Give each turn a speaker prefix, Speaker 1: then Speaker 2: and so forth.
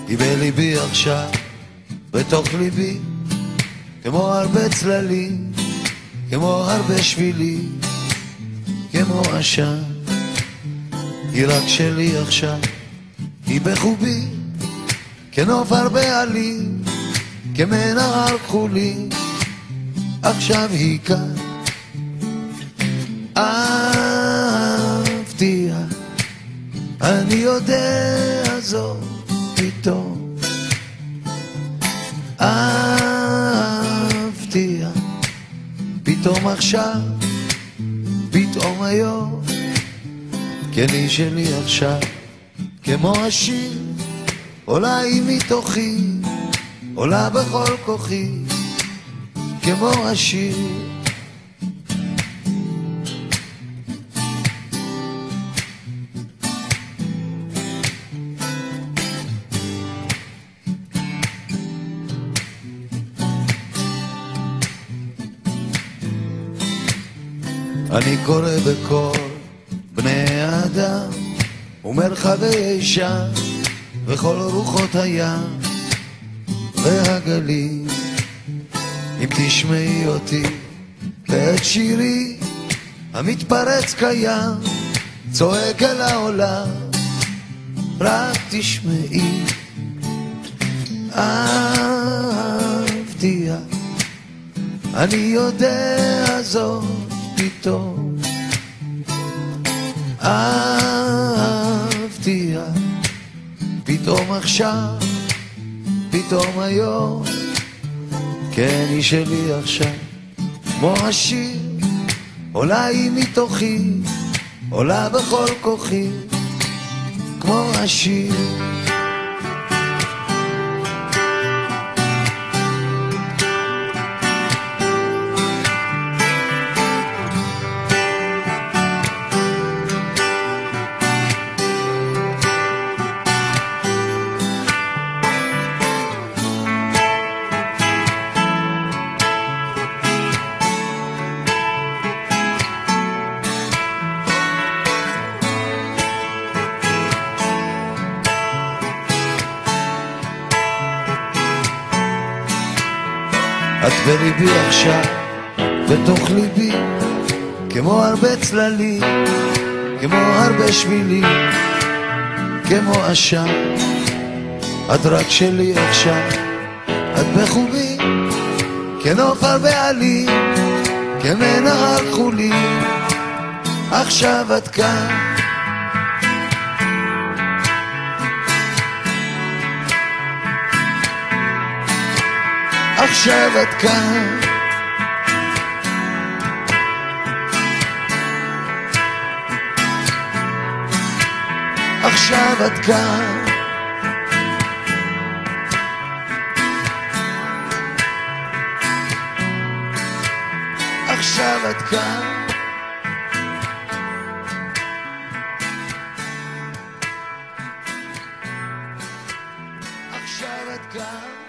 Speaker 1: היא בליבי עכשיו, בתוך ליבי, כמו הרבה צללים, כמו הרבה שבילים, כמו עשן. היא רק שלי עכשיו, היא בחובי, כנוף הרבה עלים, כמנהר כחולי, עכשיו היא כאן. אהבתיה, אני יודע זאת פתאום. אהבתיה, פתאום עכשיו, פתאום היום, כן היא שלי עכשיו, כמו השיר, עולה היא מתוכי, עולה בכל כוחי, כמו השיר. אני קורא בכל בני האדם ומרחבי אישה וכל רוחות הים והגלים. אם תשמעי אותי ואת שירי המתפרץ קיים, צועק אל העולם, רק תשמעי. אהבתיה, אני יודע זאת פתאום. אהבתיה, פתאום עכשיו, פתאום היום, כן היא שלי עכשיו, כמו השיר, עולה היא מתוכי, עולה בכל כוחי, כמו השיר. את בליבי עכשיו, בתוך ליבי, כמו הרבה צללים, כמו הרבה שבילים, כמו עשן. את רק שלי עכשיו, את בחובי, כנוף הרבה עלים, כמנהר כחולי, עכשיו את כאן. עכשיו את כאן. עכשיו את כאן. עכשיו את כאן. עכשיו את כאן.